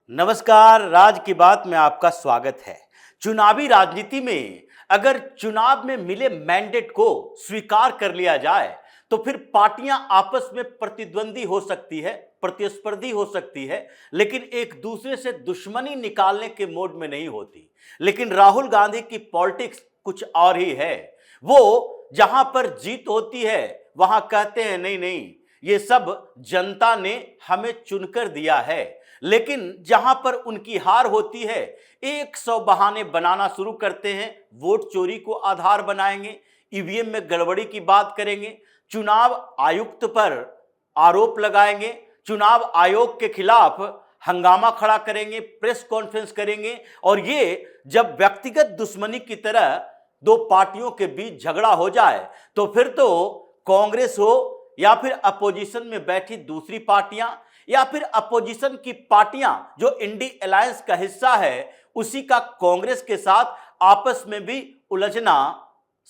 नमस्कार, राज की बात में आपका स्वागत है। चुनावी राजनीति में अगर चुनाव में मिले मैंडेट को स्वीकार कर लिया जाए तो फिर पार्टियां आपस में प्रतिद्वंदी हो सकती है, प्रतिस्पर्धी हो सकती है, लेकिन एक दूसरे से दुश्मनी निकालने के मोड में नहीं होती। लेकिन राहुल गांधी की पॉलिटिक्स कुछ और ही है। वो जहां पर जीत होती है वहां कहते हैं नहीं नहीं, ये सब जनता ने हमें चुनकर दिया है। लेकिन जहां पर उनकी हार होती है 100 बहाने बनाना शुरू करते हैं। वोट चोरी को आधार बनाएंगे, ईवीएम में गड़बड़ी की बात करेंगे, चुनाव आयुक्त पर आरोप लगाएंगे, चुनाव आयोग के खिलाफ हंगामा खड़ा करेंगे, प्रेस कॉन्फ्रेंस करेंगे। और ये जब व्यक्तिगत दुश्मनी की तरह दो पार्टियों के बीच झगड़ा हो जाए तो फिर तो कांग्रेस हो या फिर अपोजिशन में बैठी दूसरी पार्टियां या फिर अपोजिशन की पार्टियां जो इंडी अलायंस का हिस्सा है उसी का कांग्रेस के साथ आपस में भी उलझना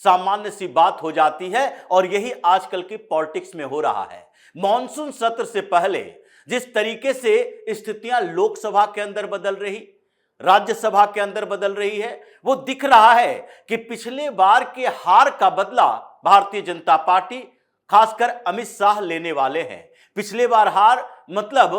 सामान्य सी बात हो जाती है। और यही आजकल की पॉलिटिक्स में हो रहा है। मॉनसून सत्र से पहले जिस तरीके से स्थितियां लोकसभा के अंदर बदल रही, राज्यसभा के अंदर बदल रही है, वो दिख रहा है कि पिछले बार के हार का बदला भारतीय जनता पार्टी खासकर अमित शाह लेने वाले हैं। पिछले बार हार मतलब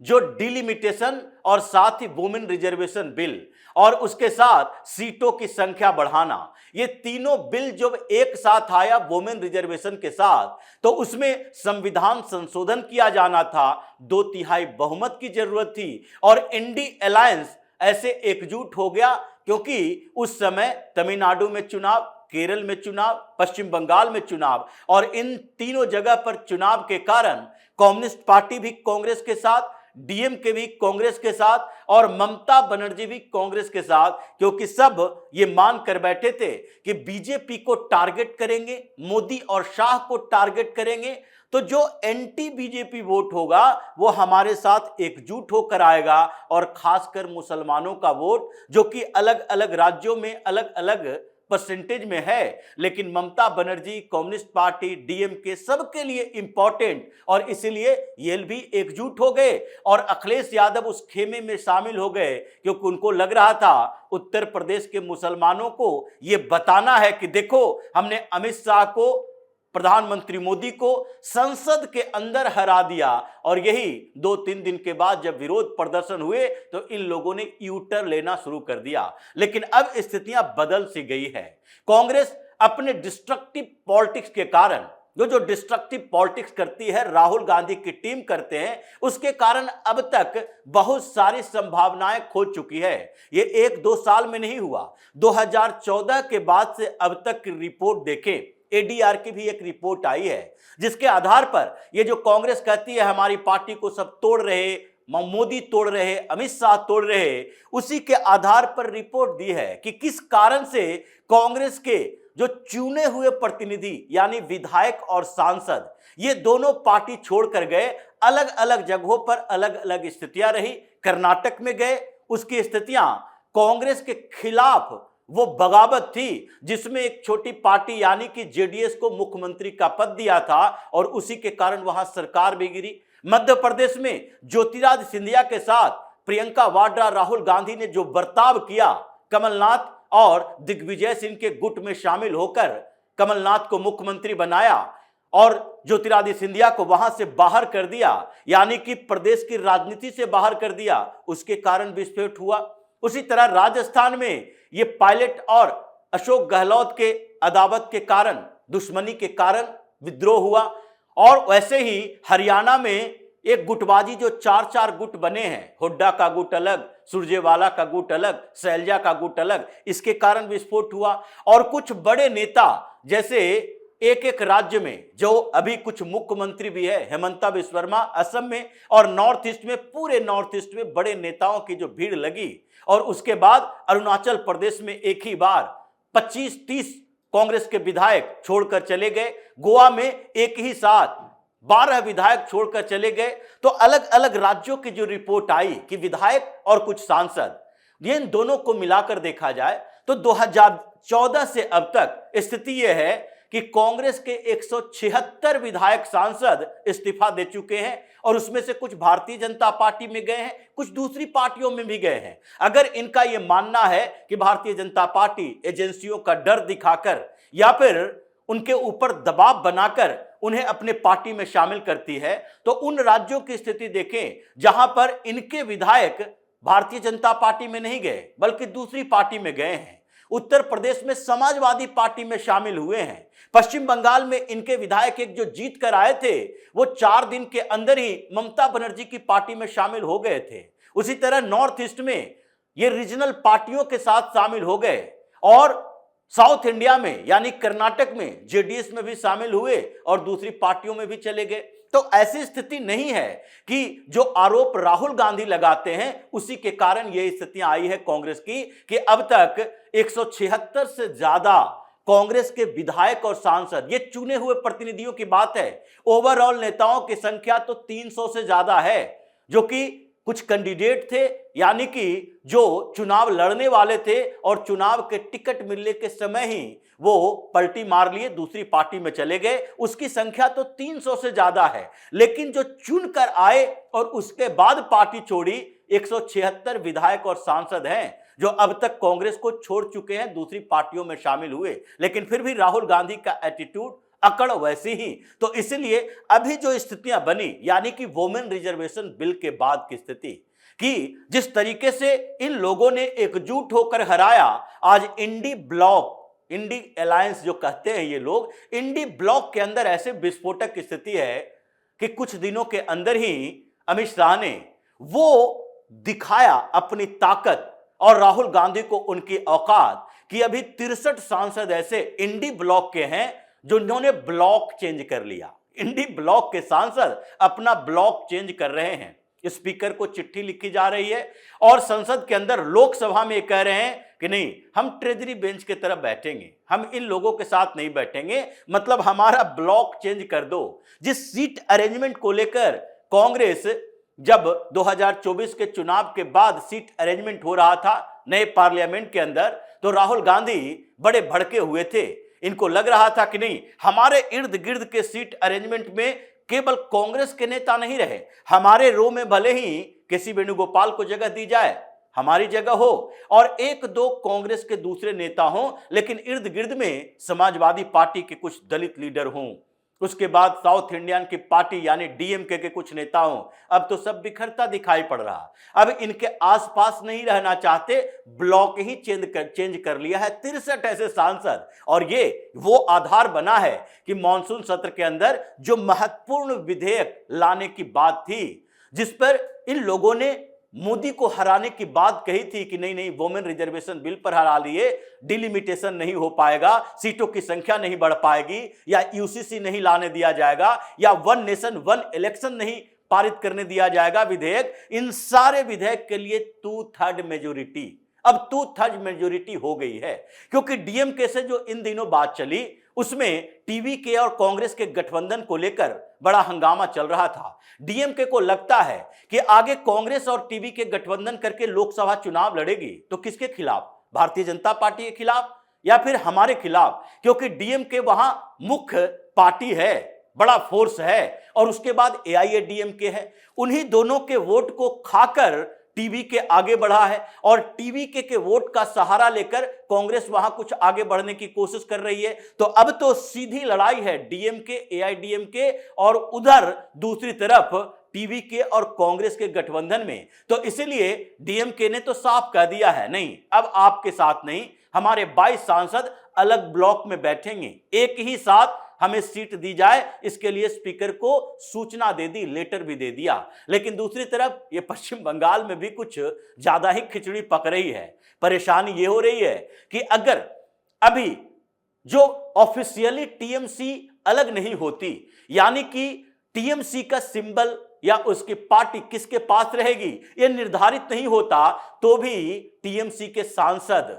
जो डिलिमिटेशन और साथ ही वुमेन रिजर्वेशन बिल और उसके साथ सीटों की संख्या बढ़ाना, ये तीनों बिल जब एक साथ आया वुमेन रिजर्वेशन के साथ तो उसमें संविधान संशोधन किया जाना था, 2/3 बहुमत की जरूरत थी और इंडी अलायंस ऐसे एकजुट हो गया क्योंकि उस समय तमिलनाडु में चुनाव, केरल में चुनाव, पश्चिम बंगाल में चुनाव और इन तीनों जगह पर चुनाव के कारण कम्युनिस्ट पार्टी भी कांग्रेस के साथ, डीएमके भी कांग्रेस के साथ और ममता बनर्जी भी कांग्रेस के साथ, क्योंकि सब ये मान कर बैठे थे कि बीजेपी को टारगेट करेंगे, मोदी और शाह को टारगेट करेंगे तो जो एंटी बीजेपी वोट होगा वो हमारे साथ एकजुट होकर आएगा। और खासकर मुसलमानों का वोट जो कि अलग अलग राज्यों में अलग अलग परसेंटेज में है, लेकिन Mamata Banerjee, communist party, DMK सबके लिए इंपॉर्टेंट और इसीलिए ये भी एकजुट हो गए और अखिलेश यादव उस खेमे में शामिल हो गए क्योंकि उनको लग रहा था उत्तर प्रदेश के मुसलमानों को ये बताना है कि देखो हमने अमित शाह को, प्रधानमंत्री मोदी को संसद के अंदर हरा दिया। और यही 2-3 दिन के बाद जब विरोध प्रदर्शन हुए तो इन लोगों ने यू टर्न लेना शुरू कर दिया। लेकिन अब स्थितियां बदल सी गई है। कांग्रेस अपने डिस्ट्रक्टिव पॉलिटिक्स के कारण, जो डिस्ट्रक्टिव पॉलिटिक्स करती है राहुल गांधी की टीम करते हैं, उसके कारण अब तक बहुत सारी संभावनाएं खो चुकी है। ये 1-2 साल में नहीं हुआ, 2014 के बाद से अब तक की रिपोर्ट देखें, एडीआर की भी एक रिपोर्ट आई है जिसके आधार पर ये जो कांग्रेस कहती है हमारी पार्टी को सब तोड़ रहे, मोदी तोड़ रहे, अमित शाह तोड़ रहे, उसी के आधार पर रिपोर्ट दी है कि किस कारण से कांग्रेस के जो चुने हुए प्रतिनिधि यानी विधायक और सांसद ये दोनों पार्टी छोड़कर गए, अलग अलग जगहों पर अलग अलग स्थितियां रही। कर्नाटक में गए, उसकी स्थितियां कांग्रेस के खिलाफ वो बगावत थी जिसमें एक छोटी पार्टी यानी कि जेडीएस को मुख्यमंत्री का पद दिया था और उसी के कारण वहां सरकार भी गिरी। मध्य प्रदेश में ज्योतिरादित्य सिंधिया के साथ प्रियंका वाड्रा, राहुल गांधी ने जो बर्ताव किया, कमलनाथ और दिग्विजय सिंह के गुट में शामिल होकर कमलनाथ को मुख्यमंत्री बनाया और ज्योतिरादित्य सिंधिया को वहां से बाहर कर दिया, यानी कि प्रदेश की राजनीति से बाहर कर दिया, उसके कारण विस्फोट हुआ। उसी तरह राजस्थान में ये पायलट और अशोक गहलोत के अदावत के कारण, दुश्मनी के कारण विद्रोह हुआ। और वैसे ही हरियाणा में एक गुटबाजी जो 4-4 गुट बने हैं, हुड्डा का गुट अलग, सुरजेवाला का गुट अलग, शैलजा का गुट अलग, इसके कारण विस्फोट हुआ। और कुछ बड़े नेता जैसे एक राज्य में जो अभी कुछ मुख्यमंत्री भी है, हेमंता बिस्वा शर्मा असम में, और नॉर्थ ईस्ट में, पूरे नॉर्थ ईस्ट में बड़े नेताओं की जो भीड़ लगी। और उसके बाद अरुणाचल प्रदेश में एक ही बार 25-30 कांग्रेस के विधायक छोड़कर चले गए, गोवा में एक ही साथ 12 विधायक छोड़कर चले गए। तो अलग अलग राज्यों की जो रिपोर्ट आई कि विधायक और कुछ सांसद, ये इन दोनों को मिलाकर देखा जाए तो 2014 से अब तक स्थिति यह है कि कांग्रेस के 176 विधायक सांसद इस्तीफा दे चुके हैं और उसमें से कुछ भारतीय जनता पार्टी में गए हैं, कुछ दूसरी पार्टियों में भी गए हैं। अगर इनका यह मानना है कि भारतीय जनता पार्टी एजेंसियों का डर दिखाकर या फिर उनके ऊपर दबाव बनाकर उन्हें अपने पार्टी में शामिल करती है, तो उन राज्यों की स्थिति देखें जहां पर इनके विधायक भारतीय जनता पार्टी में नहीं गए बल्कि दूसरी पार्टी में गए हैं। उत्तर प्रदेश में समाजवादी पार्टी में शामिल हुए हैं। पश्चिम बंगाल में इनके विधायक एक जो जीत कर आए थे वो 4 दिन के अंदर ही ममता बनर्जी की पार्टी में शामिल हो गए थे। उसी तरह नॉर्थ ईस्ट में ये रीजनल पार्टियों के साथ शामिल हो गए और साउथ इंडिया में यानी कर्नाटक में जेडीएस में भी शामिल हुए और दूसरी पार्टियों में भी चले गए। तो ऐसी स्थिति नहीं है कि जो आरोप राहुल गांधी लगाते हैं उसी के कारण यह स्थितियां आई है कांग्रेस की कि अब तक 176 से ज्यादा कांग्रेस के विधायक और सांसद, ये चुने हुए प्रतिनिधियों की बात है, ओवरऑल नेताओं की संख्या तो 300 से ज्यादा है, जो कि कुछ कैंडिडेट थे यानी कि जो चुनाव लड़ने वाले थे और चुनाव के टिकट मिलने के समय ही वो पलटी मार लिए, दूसरी पार्टी में चले गए, उसकी संख्या तो 300 से ज्यादा है। लेकिन जो चुनकर आए और उसके बाद पार्टी छोड़ी 176 विधायक और सांसद हैं जो अब तक कांग्रेस को छोड़ चुके हैं, दूसरी पार्टियों में शामिल हुए, लेकिन फिर भी राहुल गांधी का एटीट्यूड अकड़ वैसी ही। तो इसलिए अभी जो स्थितियां बनी यानी कि वोमेन रिजर्वेशन बिल के बाद की स्थिति कि जिस तरीके से इन लोगों ने एकजुट होकर हराया, आज इंडी ब्लॉक, इंडी अलायंस जो कहते हैं ये लोग, इंडी ब्लॉक के अंदर ऐसे विस्फोटक की स्थिति है कि कुछ दिनों के अंदर ही अमित शाह ने वो दिखाया अपनी ताकत और राहुल गांधी को उनकी औकात कि अभी 63 सांसद ऐसे इंडी ब्लॉक के हैं जो इन्होंने ब्लॉक चेंज कर लिया। इंडी ब्लॉक के सांसद अपना ब्लॉक चेंज कर रहे हैं। स्पीकर को चिट्ठी लिखी जा रही है और संसद के अंदर लोकसभा में कह रहे हैं कि नहीं, हम ट्रेजरी बेंच की तरफ बैठेंगे, हम इन लोगों के साथ नहीं बैठेंगे, मतलब हमारा ब्लॉक चेंज कर दो। जिस सीट अरेंजमेंट को लेकर कांग्रेस जब 2024 के चुनाव के बाद सीट अरेंजमेंट हो रहा था नए पार्लियामेंट के अंदर, तो राहुल गांधी बड़े भड़के हुए थे। इनको लग रहा था कि नहीं, हमारे इर्द गिर्द के सीट अरेंजमेंट में केवल कांग्रेस के नेता नहीं रहे, हमारे रो में भले ही केसी वेणुगोपाल को जगह दी जाए, हमारी जगह हो, और 1-2 कांग्रेस के दूसरे नेता हों, लेकिन इर्द गिर्द में समाजवादी पार्टी के कुछ दलित लीडर हों, उसके बाद साउथ इंडियन की पार्टी यानी डीएमके के कुछ नेता हों। अब तो सब बिखरता दिखाई पड़ रहा। अब इनके आसपास नहीं रहना चाहते, ब्लॉक ही चेंज कर लिया है 63 ऐसे सांसद। और ये वो आधार बना है कि मॉनसून सत्र के अंदर जो महत्वपूर्ण विधेयक लाने की बात थी, जिस पर इन लोगों ने मोदी को हराने की बात कही थी कि नहीं नहीं, वोमेन रिजर्वेशन बिल पर हरा लिए, डिलिमिटेशन नहीं हो पाएगा, सीटों की संख्या नहीं बढ़ पाएगी, या यूसीसी नहीं लाने दिया जाएगा, या वन नेशन वन इलेक्शन नहीं पारित करने दिया जाएगा विधेयक। इन सारे विधेयक के लिए 2/3 मेजोरिटी, अब 2/3 मेजोरिटी हो गई है, क्योंकि डीएमके से जो इन दिनों बात चली उसमें टीवीके और कांग्रेस के गठबंधन को लेकर बड़ा हंगामा चल रहा था। डीएमके को लगता है कि आगे कांग्रेस और टीवीके गठबंधन करके लोकसभा चुनाव लड़ेगी तो किसके खिलाफ, भारतीय जनता पार्टी के खिलाफ या फिर हमारे खिलाफ, क्योंकि डीएमके वहां मुख्य पार्टी है, बड़ा फोर्स है, और उसके बाद एआईएडीएमके है। उन्हीं दोनों के वोट को खाकर टीवीके आगे बढ़ा है और टीवीके के वोट का सहारा लेकर कांग्रेस वहां कुछ आगे बढ़ने की कोशिश कर रही है। तो अब तो सीधी लड़ाई है डीएमके एआईडीएमके और उधर दूसरी तरफ टीवीके और कांग्रेस के गठबंधन में। तो इसलिए डीएमके ने तो साफ कह दिया है, नहीं अब आपके साथ नहीं, हमारे 22 सांसद अलग ब्लॉक में बैठेंगे, एक ही साथ हमें सीट दी जाए, इसके लिए स्पीकर को सूचना दे दी, लेटर भी दे दिया। लेकिन दूसरी तरफ ये पश्चिम बंगाल में भी कुछ ज्यादा ही खिचड़ी पक रही है। परेशानी ये हो रही है कि अगर अभी जो ऑफिशियली टीएमसी अलग नहीं होती, यानी कि टीएमसी का सिंबल या उसकी पार्टी किसके पास रहेगी यह निर्धारित नहीं होता, तो भी टीएमसी के सांसद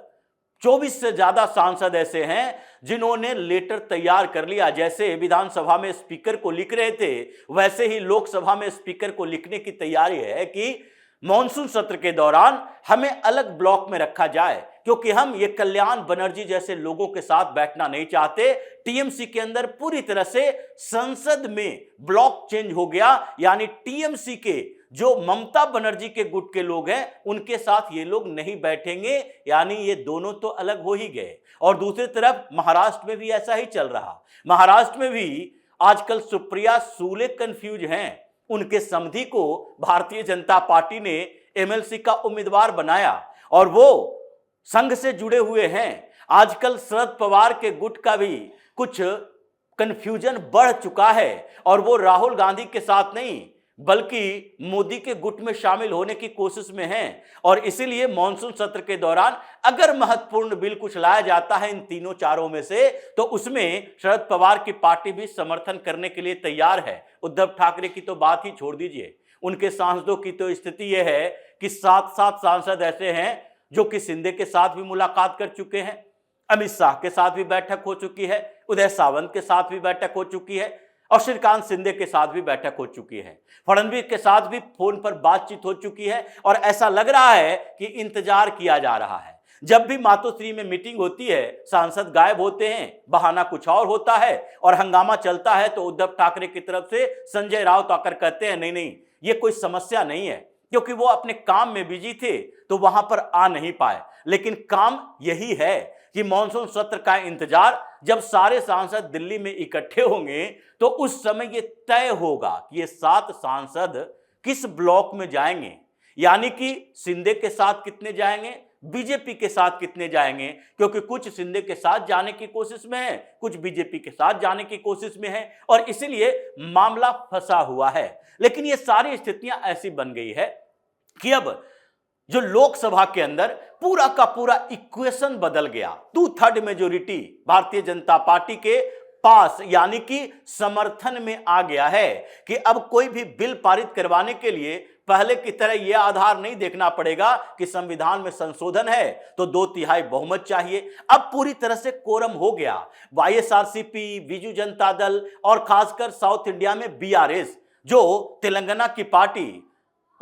24 से ज्यादा सांसद ऐसे हैं जिन्होंने लेटर तैयार कर लिया। जैसे विधानसभा में स्पीकर को लिख रहे थे, वैसे ही लोकसभा में स्पीकर को लिखने की तैयारी है कि मॉनसून सत्र के दौरान हमें अलग ब्लॉक में रखा जाए, क्योंकि हम ये कल्याण बनर्जी जैसे लोगों के साथ बैठना नहीं चाहते। टीएमसी के अंदर पूरी तरह से संसद में ब्लॉक चेंज हो गया। यानी टीएमसी के जो ममता बनर्जी के गुट के लोग हैं उनके साथ ये लोग नहीं बैठेंगे, यानी ये दोनों तो अलग हो ही गए। और दूसरी तरफ महाराष्ट्र में भी ऐसा ही चल रहा। महाराष्ट्र में भी आजकल सुप्रिया सुले कंफ्यूज हैं। उनके समधी को भारतीय जनता पार्टी ने एमएलसी का उम्मीदवार बनाया और वो संघ से जुड़े हुए हैं। आजकल शरद पवार के गुट का भी कुछ कंफ्यूजन बढ़ चुका है और वो राहुल गांधी के साथ नहीं बल्कि मोदी के गुट में शामिल होने की कोशिश में हैं। और इसीलिए मॉनसून सत्र के दौरान अगर महत्वपूर्ण बिल कुछ लाया जाता है इन तीनों चारों में से, तो उसमें शरद पवार की पार्टी भी समर्थन करने के लिए तैयार है। उद्धव ठाकरे की तो बात ही छोड़ दीजिए, उनके सांसदों की तो स्थिति यह है कि 7 सांसद ऐसे हैं जो कि शिंदे के साथ भी मुलाकात कर चुके हैं, अमित शाह के साथ भी बैठक हो चुकी है, उदय सावंत के साथ भी बैठक हो चुकी है और श्रीकांत शिंदे के साथ भी बैठक हो चुकी है। फडणवीस के साथ भी फोन पर बातचीत हो चुकी है और ऐसा लग रहा है कि इंतजार किया जा रहा है। जब भी मातोश्री में मीटिंग होती है सांसद गायब होते हैं, बहाना कुछ और होता है और हंगामा चलता है तो उद्धव ठाकरे की तरफ से संजय राउत आकर कहते हैं नहीं नहीं ये कोई समस्या नहीं है, क्योंकि वो अपने काम में बिजी थे तो वहां पर आ नहीं पाए। लेकिन काम यही है कि मॉनसून सत्र का इंतजार, जब सारे सांसद दिल्ली में इकट्ठे होंगे तो उस समय ये तय होगा कि ये 7 सांसद किस ब्लॉक में जाएंगे, यानी कि शिंदे के साथ कितने जाएंगे, बीजेपी के साथ कितने जाएंगे, क्योंकि कुछ शिंदे के साथ जाने की कोशिश में है, कुछ बीजेपी के साथ जाने की कोशिश में है और इसलिए मामला फंसा हुआ है। लेकिन ये सारी स्थितियां ऐसी बन गई है कि अब जो लोकसभा के अंदर पूरा का पूरा इक्वेशन बदल गया। 2/3 मेजोरिटी भारतीय जनता पार्टी के पास यानी कि समर्थन में आ गया है कि अब कोई भी बिल पारित करवाने के लिए पहले की तरह यह आधार नहीं देखना पड़ेगा कि संविधान में संशोधन है तो 2/3 बहुमत चाहिए। अब पूरी तरह से कोरम हो गया। वाईएसआरसीपी, बीजू जनता दल और खासकर साउथ इंडिया में बीआरएस जो तेलंगाना की पार्टी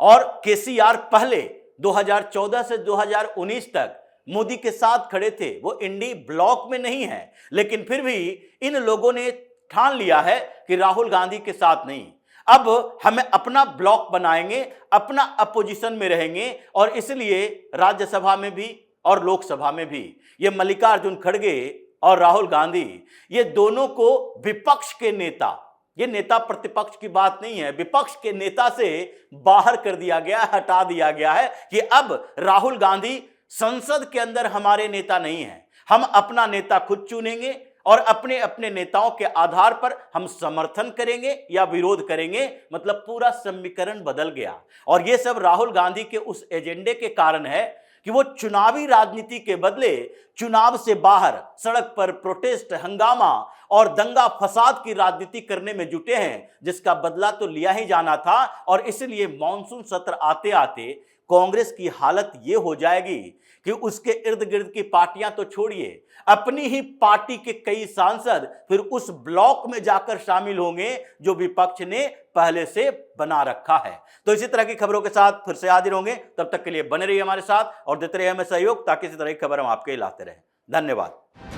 और केसीआर पहले 2014 से 2019 तक मोदी के साथ खड़े थे, वो इंडी ब्लॉक में नहीं है, लेकिन फिर भी इन लोगों ने ठान लिया है कि राहुल गांधी के साथ नहीं, अब हमें अपना ब्लॉक बनाएंगे, अपना अपोजिशन में रहेंगे। और इसलिए राज्यसभा में भी और लोकसभा में भी ये मल्लिकार्जुन खड़गे और राहुल गांधी, ये दोनों को विपक्ष के नेता, ये नेता प्रतिपक्ष की बात नहीं है, विपक्ष के नेता से बाहर कर दिया गया, हटा दिया गया है कि अब राहुल गांधी संसद के अंदर हमारे नेता नहीं है, हम अपना नेता खुद चुनेंगे और अपने अपने नेताओं के आधार पर हम समर्थन करेंगे या विरोध करेंगे। मतलब पूरा समीकरण बदल गया और यह सब राहुल गांधी के उस एजेंडे के कारण है कि वो चुनावी राजनीति के बदले चुनाव से बाहर सड़क पर प्रोटेस्ट, हंगामा और दंगा फसाद की राजनीति करने में जुटे हैं, जिसका बदला तो लिया ही जाना था। और इसलिए मॉनसून सत्र आते आते कांग्रेस की हालत ये हो जाएगी कि उसके इर्द गिर्द की पार्टियां तो छोड़िए, अपनी ही पार्टी के कई सांसद फिर उस ब्लॉक में जाकर शामिल होंगे जो विपक्ष ने पहले से बना रखा है। तो इसी तरह की खबरों के साथ फिर से हाजिर होंगे, तब तक के लिए बने रहिए हमारे साथ और देते रहिए हमें सहयोग ताकि इसी तरह की खबर हम आपके लाते रहें। धन्यवाद।